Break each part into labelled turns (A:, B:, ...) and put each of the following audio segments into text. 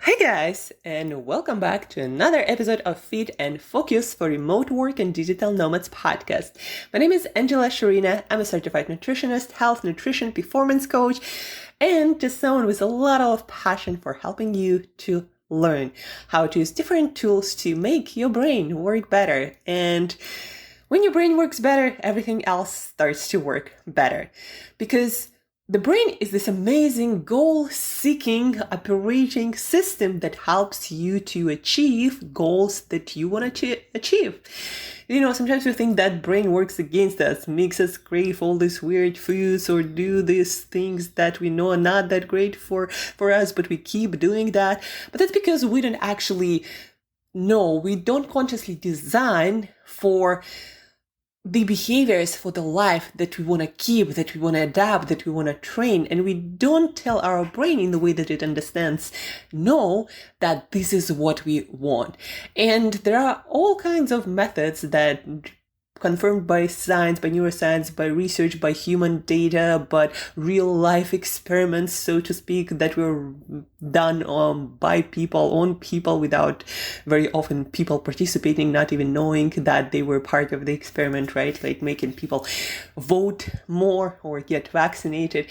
A: Hey guys, and welcome back to another episode of Fit and Focus for Remote Work and Digital Nomads podcast. My name is Shurina. I'm a certified nutritionist, health, nutrition, performance coach, and just someone with a lot of passion for helping you to learn how to use different tools to make your brain work better. And when your brain works better, everything else starts to work better. Because the brain is this amazing goal-seeking operating system that helps you to achieve goals that you want to achieve. Sometimes we think that brain works against us, makes us crave all these weird foods or do these things that we know are not that great for us, but we keep doing that. But that's because we don't actually know, we don't consciously design for the behaviors for the life that we want to keep, that we want to adapt, that we want to train. And we don't tell our brain in the way that it understands, no, that this is what we want. And there are all kinds of methods that confirmed by science, by neuroscience, by research, by human data, but real life experiments, so to speak, that were done by people, on people, without very often people participating, not even knowing that they were part of the experiment, right? Like making people vote more or get vaccinated.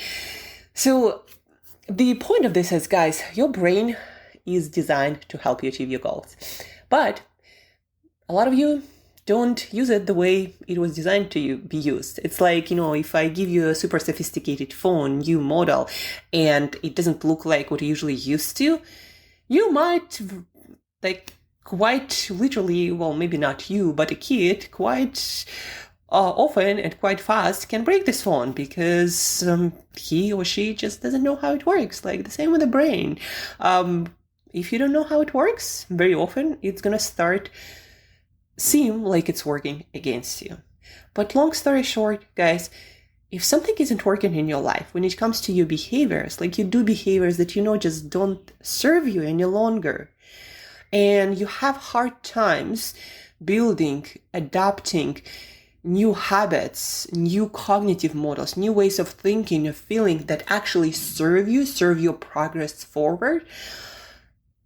A: So the point of this is, guys, your brain is designed to help you achieve your goals. But a lot of you don't use it the way it was designed to be used. It's like, if I give you a super sophisticated phone, new model, and it doesn't look like what you usually used to, you might, quite literally, well, maybe not you, but a kid, quite often and quite fast can break this phone because he or she just doesn't know how it works. Like the same with the brain. If you don't know how it works, very often it's going to start seem like it's working against you. But long story short, guys, if something isn't working in your life, when it comes to your behaviors, like you do behaviors that just don't serve you any longer, and you have hard times building, adapting new habits, new cognitive models, new ways of thinking, of feeling that actually serve your progress forward,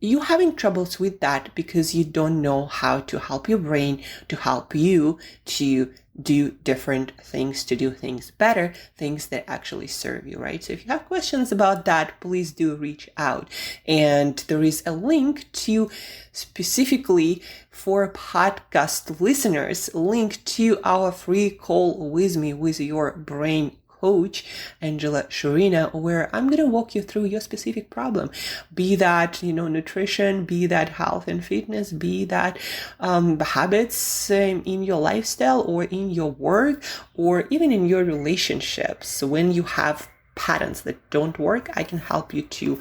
A: you're having troubles with that because you don't know how to help your brain to help you to do different things, to do things better, things that actually serve you, right? So if you have questions about that, please do reach out. And there is a link to specifically for podcast listeners, link to our free call with me, with your brain coach, Shurina, where I'm going to walk you through your specific problem, be that, nutrition, be that health and fitness, be that habits in your lifestyle or in your work or even in your relationships. So when you have patterns that don't work, I can help you to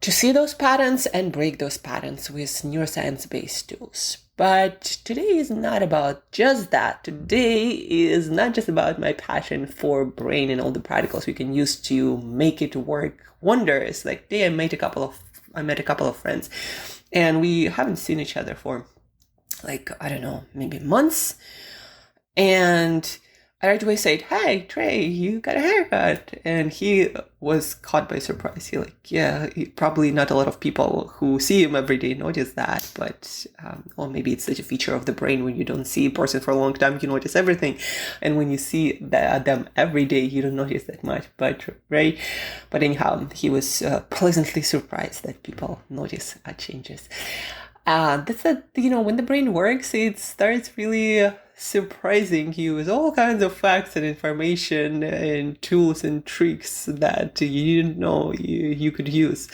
A: see those patterns and break those patterns with neuroscience-based tools. But today is not about just that. Today is not just about my passion for brain and all the practicals we can use to make it work wonders. Like today I met a couple of friends and we haven't seen each other for maybe months. And I right away said, "Hey, Trey, you got a haircut." And he was caught by surprise. Probably not a lot of people who see him every day notice that, but, or maybe it's such a feature of the brain when you don't see a person for a long time, you notice everything. And when you see them every day, you don't notice that much, but, right? But anyhow, he was pleasantly surprised that people notice changes. That's when the brain works, it starts really surprising you with all kinds of facts and information and tools and tricks that you didn't know you could use.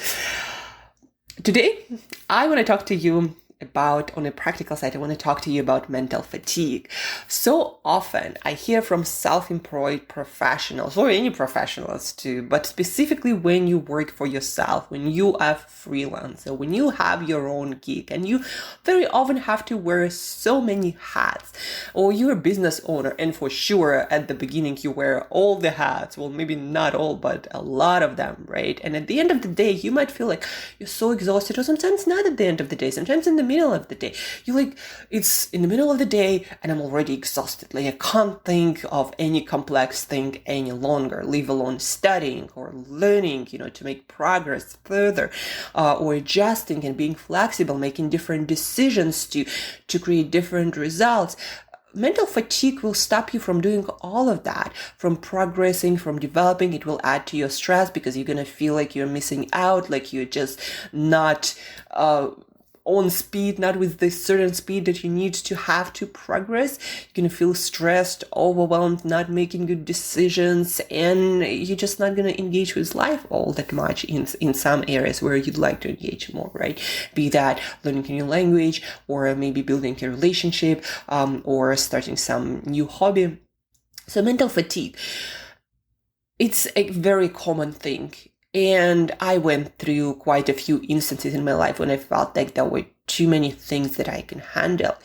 A: Today, I want to talk to you about, on a practical side, I want to talk to you about mental fatigue. So often I hear from self-employed professionals, or any professionals too, but specifically when you work for yourself, when you are freelancer, when you have your own gig, and you very often have to wear so many hats, or you're a business owner, and for sure at the beginning you wear all the hats, well maybe not all, but a lot of them, right? And at the end of the day, you might feel like you're so exhausted, or sometimes not at the end of the day, sometimes in the middle of the day. It's in the middle of the day and I'm already exhausted. Like I can't think of any complex thing any longer, leave alone studying or learning, to make progress further, or adjusting and being flexible, making different decisions to create different results. Mental fatigue will stop you from doing all of that, from progressing, from developing. It will add to your stress because you're going to feel like you're missing out, like you're just not on speed, not with the certain speed that you need to have to progress. You're going to feel stressed, overwhelmed, not making good decisions, and you're just not going to engage with life all that much in some areas where you'd like to engage more, right? Be that learning a new language, or maybe building a relationship, or starting some new hobby. So mental fatigue, it's a very common thing. And I went through quite a few instances in my life when I felt like there were too many things that I can handle.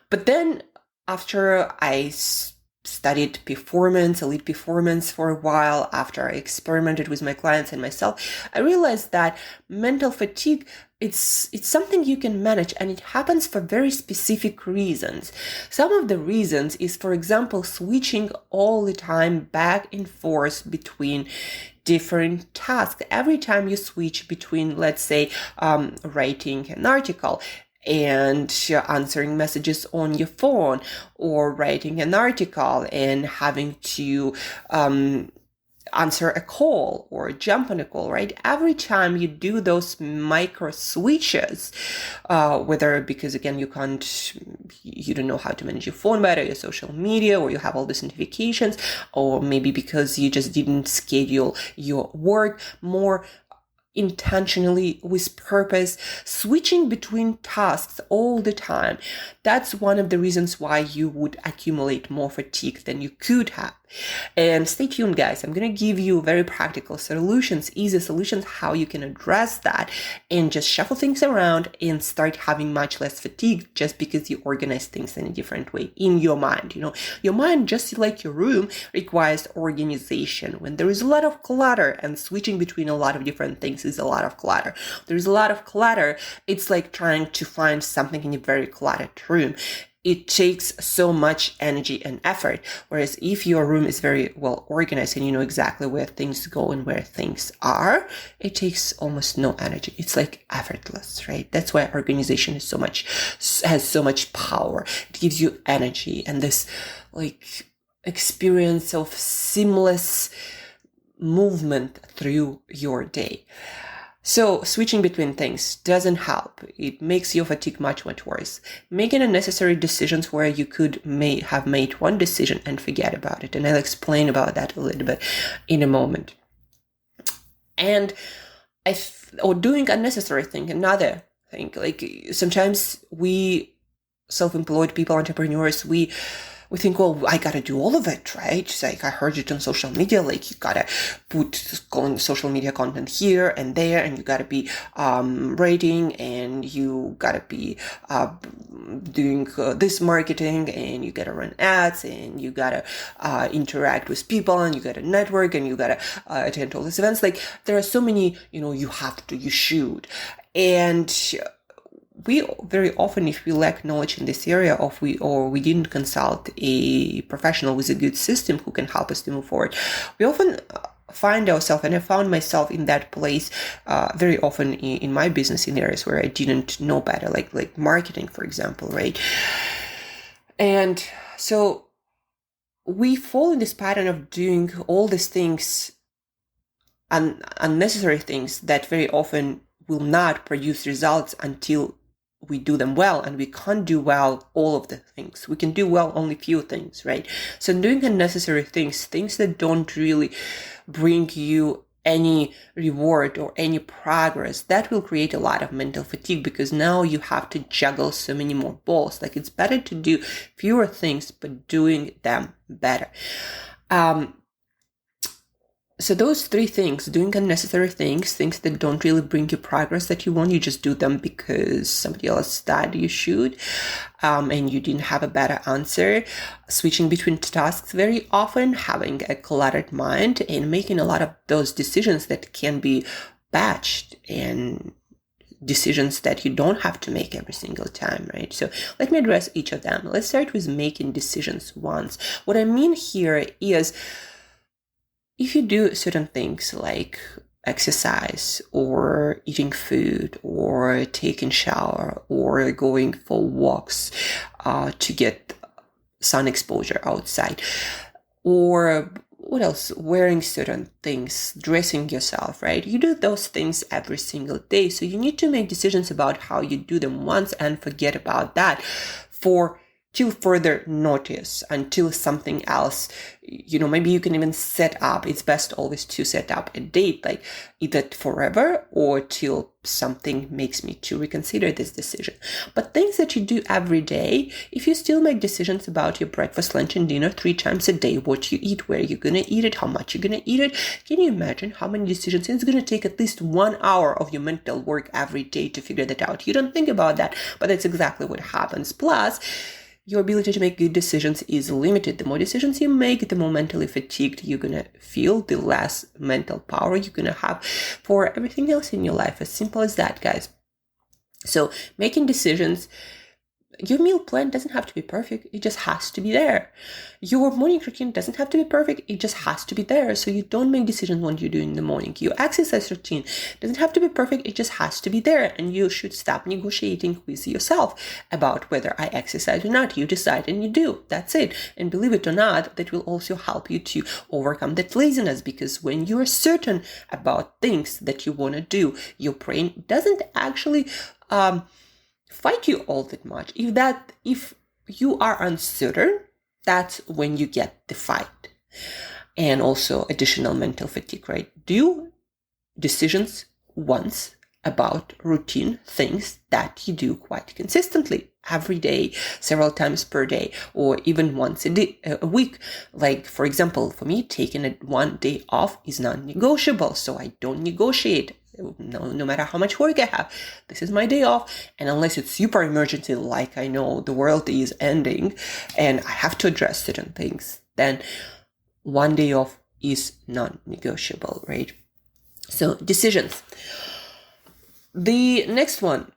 A: But then after I studied elite performance for a while, after I experimented with my clients and myself, I realized that mental fatigue, it's something you can manage, and it happens for very specific reasons. Some of the reasons is, for example, switching all the time back and forth between different tasks. Every time you switch between, let's say, writing an article and answering messages on your phone, or writing an article and having to answer a call or jump on a call, right? Every time you do those micro switches, whether because again you don't know how to manage your phone better, your social media, or you have all these notifications, or maybe because you just didn't schedule your work more intentionally with purpose, switching between tasks all the time. That's one of the reasons why you would accumulate more fatigue than you could have. And stay tuned, guys. I'm going to give you very practical solutions, easy solutions, how you can address that and just shuffle things around and start having much less fatigue just because you organize things in a different way in your mind. Your mind, just like your room, requires organization. When there is a lot of clutter, and switching between a lot of different things is a lot of clutter. There's a lot of clutter. It's like trying to find something in a very cluttered room. It takes so much energy and effort. Whereas if your room is very well organized and you know exactly where things go and where things are, it takes almost no energy. It's like effortless, right? That's why organization has so much power. It gives you energy and this like experience of seamless movement through your day. So switching between things doesn't help. It makes your fatigue much worse. Making unnecessary decisions where you may have made one decision and forget about it. And I'll explain about that a little bit in a moment. And or doing unnecessary thing, another thing. Like sometimes we self-employed people, entrepreneurs, we think, well, I gotta do all of it, right? It's like I heard it on social media, like you gotta put social media content here and there, and you gotta be writing, and you gotta be doing this marketing, and you gotta run ads, and you gotta interact with people, and you gotta network, and you gotta attend all these events. Like there are so many, you should. And we very often, if we lack knowledge in this area, or we didn't consult a professional with a good system who can help us to move forward, we often find ourselves, and I found myself in that place very often in my business, in areas where I didn't know better, like marketing, for example, right? And so we fall in this pattern of doing all these things, unnecessary things that very often will not produce results until we do them well, and we can't do well all of the things. We can do well only few things, right? So doing unnecessary things that don't really bring you any reward or any progress, that will create a lot of mental fatigue, because now you have to juggle so many more balls. Like it's better to do fewer things, but doing them better. So those three things, doing unnecessary things that don't really bring you progress that you want, you just do them because somebody else said you should, and you didn't have a better answer. Switching between tasks very often, having a cluttered mind, and making a lot of those decisions that can be batched and decisions that you don't have to make every single time, right? So let me address each of them. Let's start with making decisions once. What I mean here is, if you do certain things like exercise or eating food or taking shower or going for walks to get sun exposure outside, or what else, wearing certain things, dressing yourself, right? You do those things every single day. So you need to make decisions about how you do them once and forget about that till further notice, until something else, maybe you can even set up, it's best always to set up a date, like either forever or till something makes me to reconsider this decision. But things that you do every day, if you still make decisions about your breakfast, lunch, and dinner 3 times a day, what you eat, where you're going to eat it, how much you're going to eat it, can you imagine how many decisions? It's going to take at least 1 hour of your mental work every day to figure that out. You don't think about that, but that's exactly what happens. Plus, your ability to make good decisions is limited. The more decisions you make, the more mentally fatigued you're going to feel, the less mental power you're going to have for everything else in your life. As simple as that, guys. So making decisions, your meal plan doesn't have to be perfect. It just has to be there. Your morning routine doesn't have to be perfect. It just has to be there. So you don't make decisions when you do in the morning. Your exercise routine doesn't have to be perfect. It just has to be there. And you should stop negotiating with yourself about whether I exercise or not. You decide and you do. That's it. And believe it or not, that will also help you to overcome that laziness, because when you are certain about things that you want to do, your brain doesn't actually fight you all that much. If you are uncertain, that's when you get the fight. And also additional mental fatigue, right? Do decisions once about routine things that you do quite consistently every day, several times per day, or even once a week. Like, for example, for me, taking 1 day off is non-negotiable. So I don't negotiate. No matter how much work I have, this is my day off. And unless it's super emergency, like I know the world is ending and I have to address certain things, then 1 day off is non-negotiable, right? So decisions. The next one,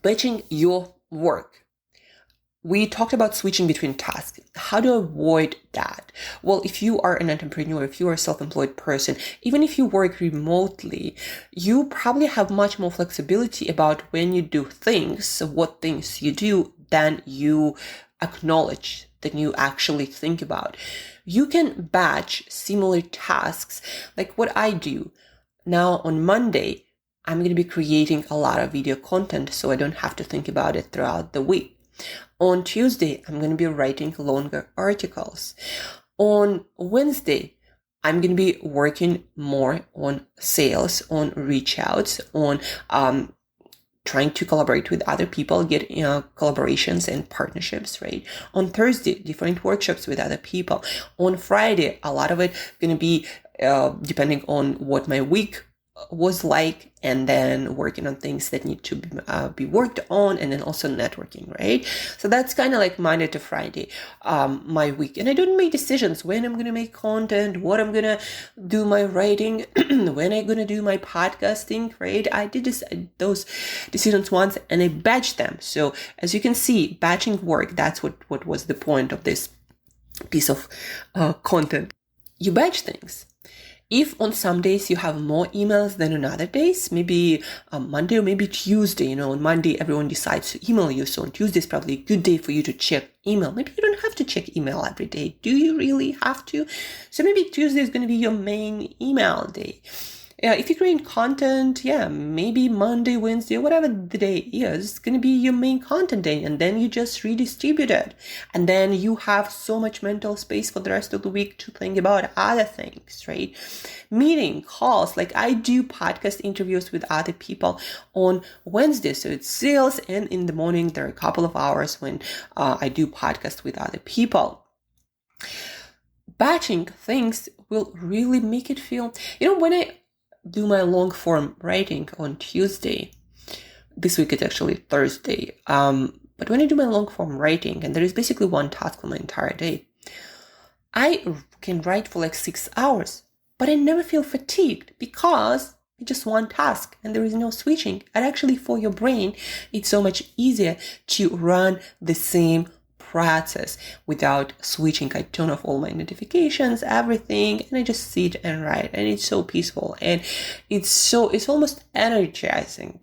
A: batching your work. We talked about switching between tasks. How to avoid that? Well, if you are an entrepreneur, if you are a self-employed person, even if you work remotely, you probably have much more flexibility about when you do things, what things you do, than you acknowledge, than you actually think about. You can batch similar tasks, like what I do. Now on Monday, I'm going to be creating a lot of video content, so I don't have to think about it throughout the week. On Tuesday, I'm going to be writing longer articles. On Wednesday, I'm going to be working more on sales, on reach outs, on trying to collaborate with other people, get collaborations and partnerships, right? On Thursday, different workshops with other people. On Friday, a lot of it going to be depending on what my week was like, and then working on things that need to be worked on, and then also networking, right? So that's kind of like Monday to Friday, my week. And I don't make decisions when I'm going to make content, what I'm going to do my writing, when I'm going to do my podcasting, right? I did those decisions once and I batched them. So as you can see, batching work, that's what was the point of this piece of content. You batch things. If on some days you have more emails than on other days, maybe Monday or maybe Tuesday, on Monday everyone decides to email you. So on Tuesday is probably a good day for you to check email. Maybe you don't have to check email every day. Do you really have to? So maybe Tuesday is going to be your main email day. If you create content, maybe Monday, Wednesday, whatever the day is, going to be your main content day. And then you just redistribute it. And then you have so much mental space for the rest of the week to think about other things, right? Meeting, calls, like I do podcast interviews with other people on Wednesday. So it's sales, and in the morning, there are a couple of hours when I do podcast with other people. Batching things will really make it feel, when I do my long form writing on Tuesday, this week it's actually Thursday, but when I do my long form writing, and there is basically one task for my entire day, I can write for like 6 hours, but I never feel fatigued because It's just one task and there is no switching. And actually for your brain, it's so much easier to run the same process without switching. I turn off all my notifications, everything, and I just sit and write, and it's so peaceful and it's almost energizing.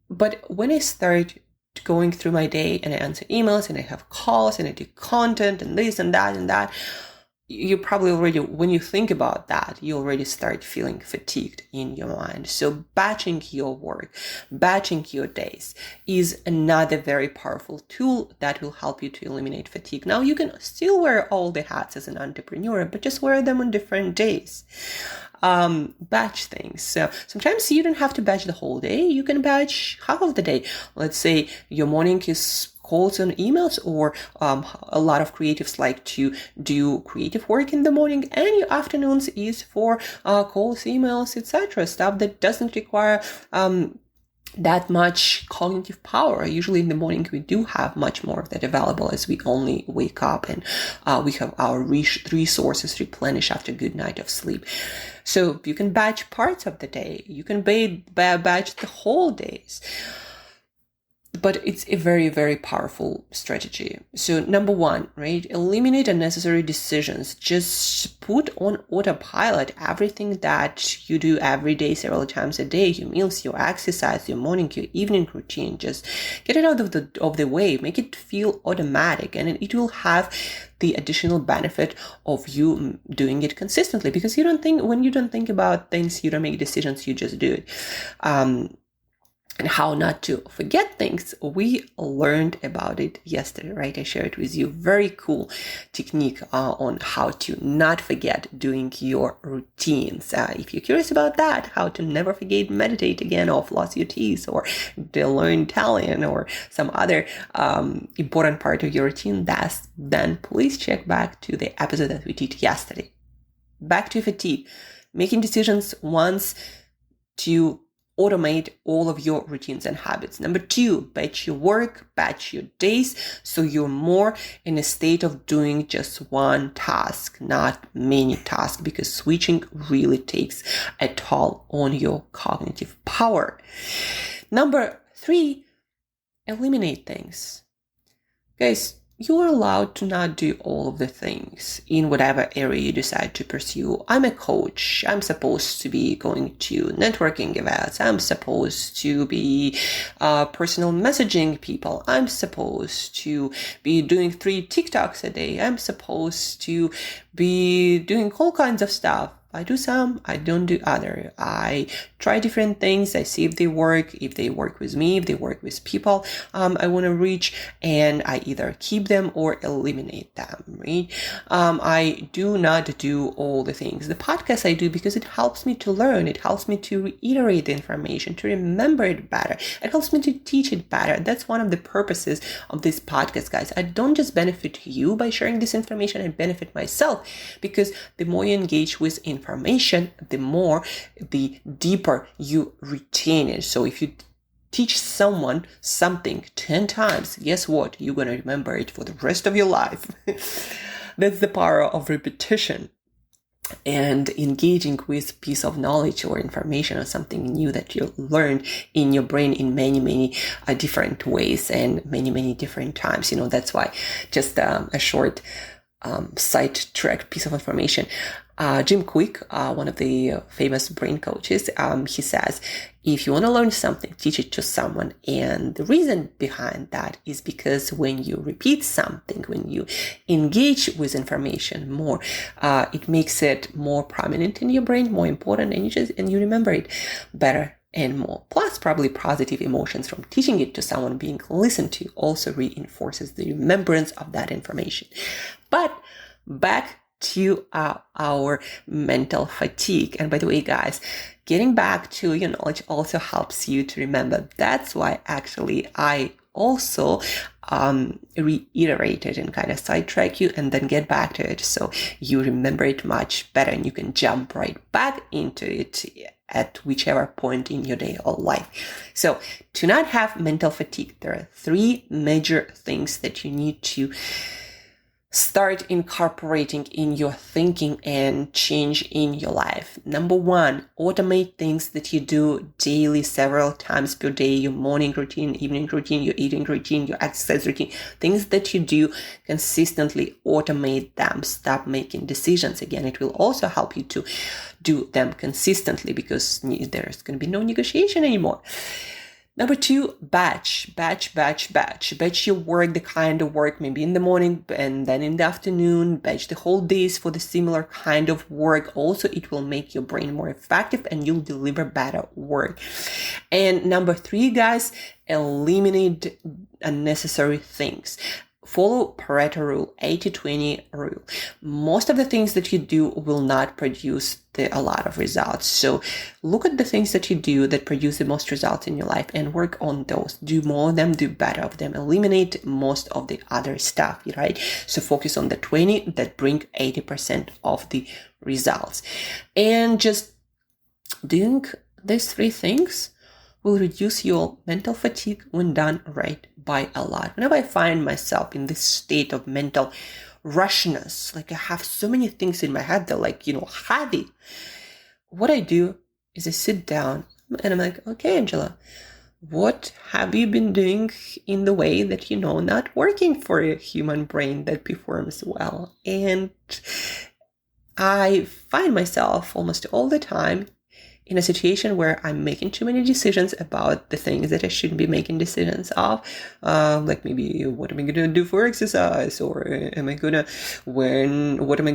A: But when I start going through my day and I answer emails and I have calls and I do content and this and that, you probably already, when you think about that, you already start feeling fatigued in your mind. So batching your work, batching your days is another very powerful tool that will help you to eliminate fatigue. Now, you can still wear all the hats as an entrepreneur, but just wear them on different days. Batch things. So sometimes you don't have to batch the whole day. You can batch half of the day. Let's say your morning is calls and emails, or a lot of creatives like to do creative work in the morning, and your afternoons is for calls, emails, etc. Stuff that doesn't require that much cognitive power. Usually in the morning we do have much more of that available, as we only wake up and we have our resources replenished after a good night of sleep. So you can batch parts of the day, you can batch the whole days. But it's a very, very powerful strategy. So number one, right? Eliminate unnecessary decisions. Just put on autopilot everything that you do every day, several times a day. Your meals, your exercise, your morning, your evening routine. Just get it out of the way. Make it feel automatic, and it will have the additional benefit of you doing it consistently. Because when you don't think about things, you don't make decisions. You just do it. And how not to forget things, we learned about it yesterday, right? I shared with you very cool technique on how to not forget doing your routines. If you're curious about that, how to never forget, meditate again, or floss your teeth, or learn Italian, or some other important part of your routine, then please check back to the episode that we did yesterday. Back to fatigue. Making decisions once to automate all of your routines and habits. Number two, batch your work, batch your days, so you're more in a state of doing just one task, not many tasks, because switching really takes a toll on your cognitive power. Number three, eliminate things. Guys, you are allowed to not do all of the things in whatever area you decide to pursue. I'm a coach. I'm supposed to be going to networking events. I'm supposed to be personal messaging people. I'm supposed to be doing 3 TikToks a day. I'm supposed to be doing all kinds of stuff. I do some, I don't do other. I try different things. I see if they work with me, if they work with people I want to reach, and I either keep them or eliminate them, right? I do not do all the things. The podcast I do because it helps me to learn. It helps me to reiterate the information, to remember it better. It helps me to teach it better. That's one of the purposes of this podcast, guys. I don't just benefit you by sharing this information, I benefit myself, because the more you engage with information, the deeper you retain it. So if you teach someone something 10 times, guess what? You're going to remember it for the rest of your life. That's the power of repetition and engaging with piece of knowledge or information or something new that you learned in your brain in many, many different ways and many, many different times. That's why just a short sidetrack piece of information. Jim Quick, one of the famous brain coaches, he says, if you want to learn something, teach it to someone. And the reason behind that is because when you repeat something, when you engage with information more, it makes it more prominent in your brain, more important, and you remember it better and more. Plus, probably positive emotions from teaching it to someone being listened to also reinforces the remembrance of that information. But back to our mental fatigue. And by the way, guys, getting back to your knowledge also helps you to remember. That's why actually I also reiterate it and kind of sidetrack you and then get back to it, so you remember it much better and you can jump right back into it at whichever point in your day or life. So to not have mental fatigue, there are 3 major things that you need to start incorporating in your thinking and change in your life. Number one, automate things that you do daily, several times per day, your morning routine, evening routine, your eating routine, your exercise routine, things that you do consistently, automate them. Stop making decisions. Again, it will also help you to do them consistently because there's going to be no negotiation anymore. Number two, batch your work, the kind of work, maybe in the morning and then in the afternoon, batch the whole days for the similar kind of work. Also, it will make your brain more effective and you'll deliver better work. And number three, guys, eliminate unnecessary things. Follow Pareto rule, 80-20 rule. Most of the things that you do will not produce a lot of results. So look at the things that you do that produce the most results in your life and work on those. Do more of them, do better of them. Eliminate most of the other stuff, right? So focus on the 20 that bring 80% of the results. And just doing these three things will reduce your mental fatigue when done right by a lot. Whenever I find myself in this state of mental rushness, like I have so many things in my head that like, heavy, what I do is I sit down and I'm like, okay, Angela, what have you been doing in the way that not working for a human brain that performs well? And I find myself almost all the time in a situation where I'm making too many decisions about the things that I shouldn't be making decisions of, like maybe what am I going to do for exercise, or what am I going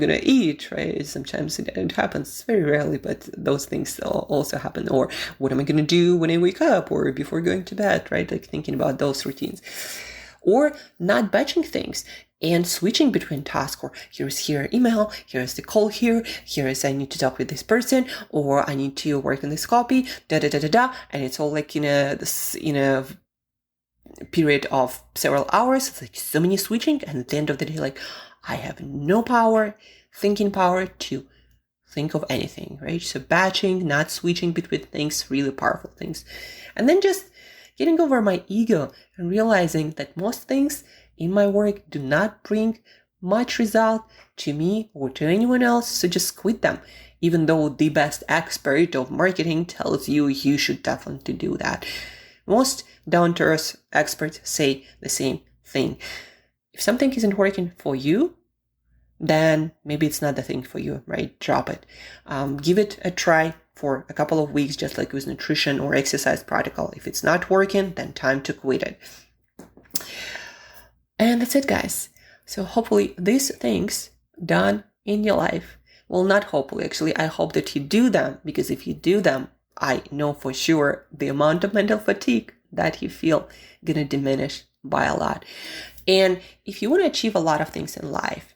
A: to eat, right? Sometimes it happens, very rarely, but those things also happen. Or what am I going to do when I wake up or before going to bed, right? Like thinking about those routines. Or not batching things and switching between tasks, or here's email, here's the call here's I need to talk with this person, or I need to work on this copy, and it's all like in a period of several hours. It's like so many switching, and at the end of the day, like I have no thinking power to think of anything, right? So batching, not switching between things, really powerful things. And then just getting over my ego and realizing that most things in my work do not bring much result to me or to anyone else, so just quit them. Even though the best expert of marketing tells you should definitely do that. Most down-to-earth experts say the same thing. If something isn't working for you, then maybe it's not the thing for you, right? Drop it. Give it a try for a couple of weeks, just like with nutrition or exercise protocol. If it's not working, then time to quit it. And that's it, guys. So hopefully these things done in your life, well, not hopefully, actually, I hope that you do them, because if you do them, I know for sure the amount of mental fatigue that you feel gonna diminish by a lot. And if you want to achieve a lot of things in life,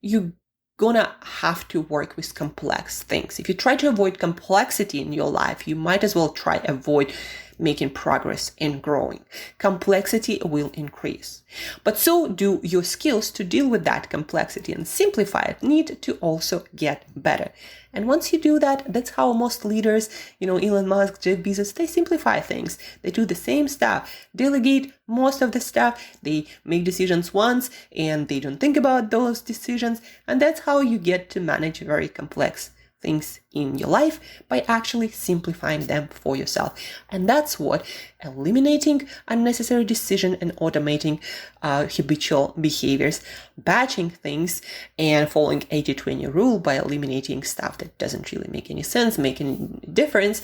A: you're gonna have to work with complex things. If you try to avoid complexity in your life, you might as well try avoid making progress and growing. Complexity will increase. But so do your skills to deal with that complexity and simplify it need to also get better. And once you do that, that's how most leaders, Elon Musk, Jeff Bezos, they simplify things. They do the same stuff, delegate most of the stuff, they make decisions once and they don't think about those decisions. And that's how you get to manage very complex things in your life, by actually simplifying them for yourself. And that's what eliminating unnecessary decision and automating habitual behaviors, batching things, and following 80-20 rule by eliminating stuff that doesn't really make any sense, make any difference.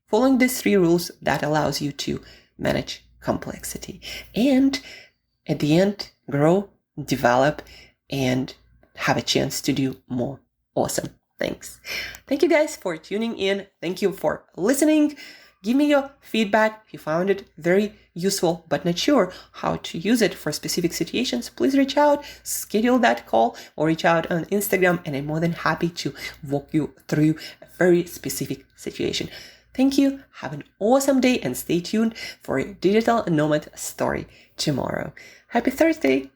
A: Following these three rules, that allows you to manage complexity and at the end grow, develop, and have a chance to do more awesome things. Thank you guys for tuning in. Thank you for listening. Give me your feedback. If you found it very useful but not sure how to use it for specific situations, please reach out, schedule that call, or reach out on Instagram, and I'm more than happy to walk you through a very specific situation. Thank you. Have an awesome day and stay tuned for a digital nomad story tomorrow. Happy Thursday.